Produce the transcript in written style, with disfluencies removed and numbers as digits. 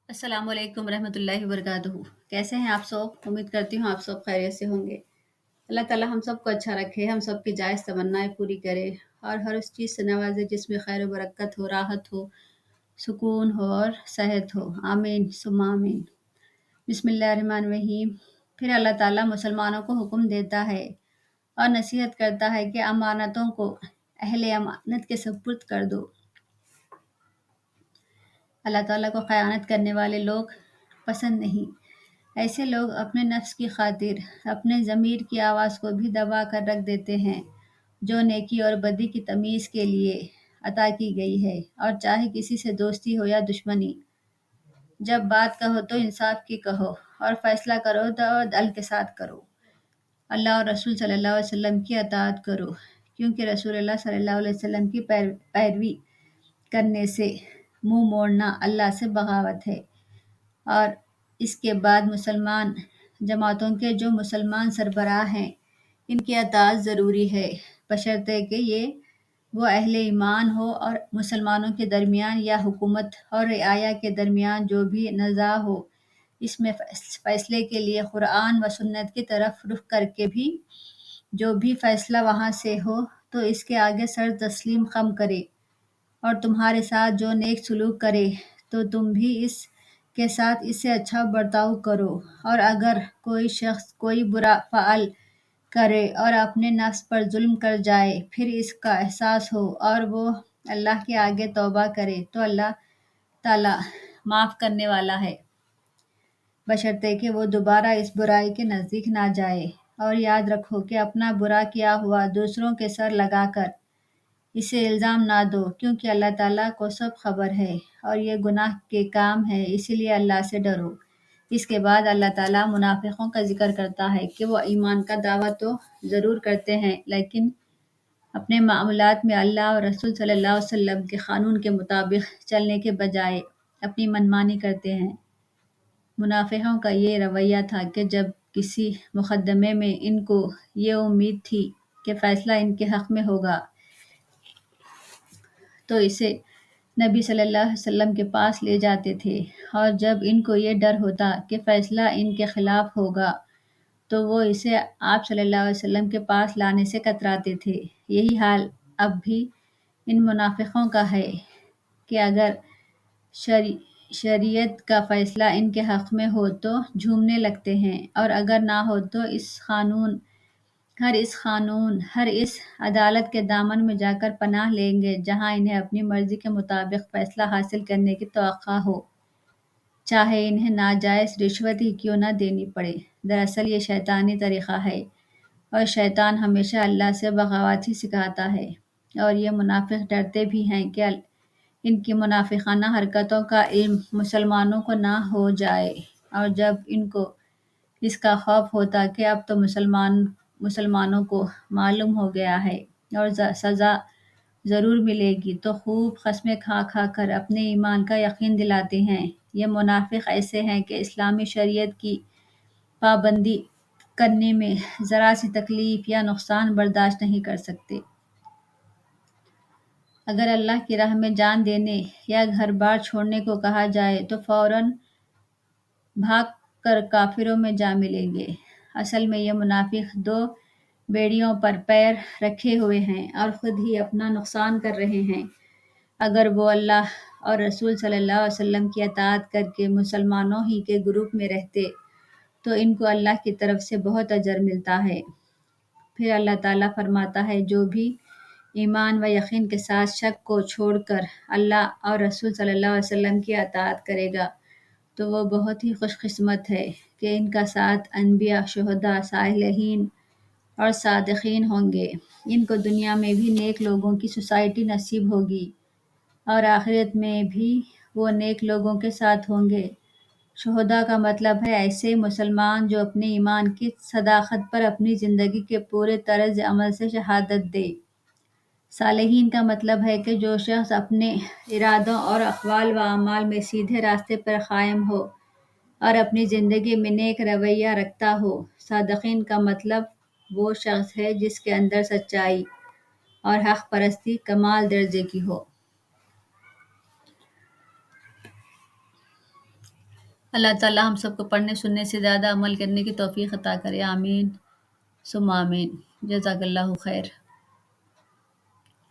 السلام علیکم ورحمۃ اللہ وبرکاتہ۔ کیسے ہیں آپ سب؟ امید کرتی ہوں آپ سب خیریت سے ہوں گے۔ اللہ تعالیٰ ہم سب کو اچھا رکھے، ہم سب کی جائز تمنائیں پوری کرے اور ہر اس چیز سے نوازے جس میں خیر و برکت ہو، راحت ہو، سکون ہو اور صحت ہو۔ آمین ثم آمین۔ بسم اللہ الرحمن الرحیم۔ پھر اللہ تعالیٰ مسلمانوں کو حکم دیتا ہے اور نصیحت کرتا ہے کہ امانتوں کو اہل امانت کے سپرد کر دو۔ اللہ تعالیٰ کو خیانت کرنے والے لوگ پسند نہیں۔ ایسے لوگ اپنے نفس کی خاطر اپنے ضمیر کی آواز کو بھی دبا کر رکھ دیتے ہیں جو نیکی اور بدی کی تمیز کے لیے عطا کی گئی ہے، اور چاہے کسی سے دوستی ہو یا دشمنی۔ جب بات کہو تو انصاف کی کہو اور فیصلہ کرو تو عدل کے ساتھ کرو۔ اللہ اور رسول صلی اللہ علیہ وسلم کی اطاعت کرو، کیونکہ رسول اللہ صلی اللہ علیہ وسلم کی پیروی کرنے سے منہ موڑنا اللہ سے بغاوت ہے۔ اور اس کے بعد مسلمان جماعتوں کے جو مسلمان سربراہ ہیں ان کی اطاعت ضروری ہے، بشرطے کہ وہ اہل ایمان ہو، اور مسلمانوں کے درمیان یا حکومت اور رعایا کے درمیان جو بھی نزاع ہو اس میں فیصلے کے لیے قرآن و سنت کی طرف رخ کر کے بھی جو بھی فیصلہ وہاں سے ہو تو اس کے آگے سر تسلیم خم کرے، اور تمہارے ساتھ جو نیک سلوک کرے تو تم بھی اس کے ساتھ اس سے اچھا برتاؤ کرو۔ اور اگر کوئی شخص کوئی برا فعل کرے اور اپنے نفس پر ظلم کر جائے، پھر اس کا احساس ہو اور وہ اللہ کے آگے توبہ کرے تو اللہ تعالیٰ معاف کرنے والا ہے، بشرطے کہ وہ دوبارہ اس برائی کے نزدیک نہ جائے۔ اور یاد رکھو کہ اپنا برا کیا ہوا دوسروں کے سر لگا کر اسے الزام نہ دو، کیونکہ اللہ تعالیٰ کو سب خبر ہے اور یہ گناہ کے کام ہے، اسی لیے اللہ سے ڈرو۔ اس کے بعد اللہ تعالیٰ منافقوں کا ذکر کرتا ہے کہ وہ ایمان کا دعویٰ تو ضرور کرتے ہیں لیکن اپنے معاملات میں اللہ اور رسول صلی اللہ علیہ وسلم کے قانون کے مطابق چلنے کے بجائے اپنی منمانی کرتے ہیں۔ منافقوں کا یہ رویہ تھا کہ جب کسی مقدمے میں ان کو یہ امید تھی کہ فیصلہ ان کے حق میں ہوگا تو اسے نبی صلی اللہ علیہ وسلم کے پاس لے جاتے تھے، اور جب ان کو یہ ڈر ہوتا کہ فیصلہ ان کے خلاف ہوگا تو وہ اسے آپ صلی اللہ علیہ وسلم کے پاس لانے سے کتراتے تھے۔ یہی حال اب بھی ان منافقوں کا ہے کہ اگر شریعت کا فیصلہ ان کے حق میں ہو تو جھومنے لگتے ہیں، اور اگر نہ ہو تو ہر اس عدالت کے دامن میں جا کر پناہ لیں گے جہاں انہیں اپنی مرضی کے مطابق فیصلہ حاصل کرنے کی توقع ہو، چاہے انہیں ناجائز رشوت ہی کیوں نہ دینی پڑے۔ دراصل یہ شیطانی طریقہ ہے، اور شیطان ہمیشہ اللہ سے بغاوت ہی سکھاتا ہے، اور یہ منافق ڈرتے بھی ہیں کہ ان کی منافقانہ حرکتوں کا علم مسلمانوں کو نہ ہو جائے، اور جب ان کو اس کا خوف ہوتا کہ اب تو مسلمانوں کو معلوم ہو گیا ہے اور سزا ضرور ملے گی تو خوب قسمیں کھا کھا کر اپنے ایمان کا یقین دلاتے ہیں۔ یہ منافق ایسے ہیں کہ اسلامی شریعت کی پابندی کرنے میں ذرا سی تکلیف یا نقصان برداشت نہیں کر سکتے۔ اگر اللہ کی راہ میں جان دینے یا گھر بار چھوڑنے کو کہا جائے تو فوراً بھاگ کر کافروں میں جا ملیں گے۔ اصل میں یہ منافق دو بیڑیوں پر پیر رکھے ہوئے ہیں اور خود ہی اپنا نقصان کر رہے ہیں۔ اگر وہ اللہ اور رسول صلی اللہ علیہ وسلم کی اطاعت کر کے مسلمانوں ہی کے گروپ میں رہتے تو ان کو اللہ کی طرف سے بہت اجر ملتا ہے۔ پھر اللہ تعالیٰ فرماتا ہے جو بھی ایمان و یقین کے ساتھ شک کو چھوڑ کر اللہ اور رسول صلی اللہ علیہ وسلم کی اطاعت کرے گا تو وہ بہت ہی خوش قسمت ہے کہ ان کا ساتھ انبیاء، شہداء، صالحین اور صادقین ہوں گے۔ ان کو دنیا میں بھی نیک لوگوں کی سوسائٹی نصیب ہوگی اور آخرت میں بھی وہ نیک لوگوں کے ساتھ ہوں گے۔ شہداء کا مطلب ہے ایسے مسلمان جو اپنے ایمان کی صداقت پر اپنی زندگی کے پورے طرز عمل سے شہادت دے۔ صالحین کا مطلب ہے کہ جو شخص اپنے ارادوں اور اقوال و اعمال میں سیدھے راستے پر قائم ہو اور اپنی زندگی میں نیک رویہ رکھتا ہو۔ صادقین کا مطلب وہ شخص ہے جس کے اندر سچائی اور حق پرستی کمال درجے کی ہو۔ اللہ تعالیٰ ہم سب کو پڑھنے سننے سے زیادہ عمل کرنے کی توفیق عطا کرے، آمین ثم آمین۔ جزاک اللہ خیر۔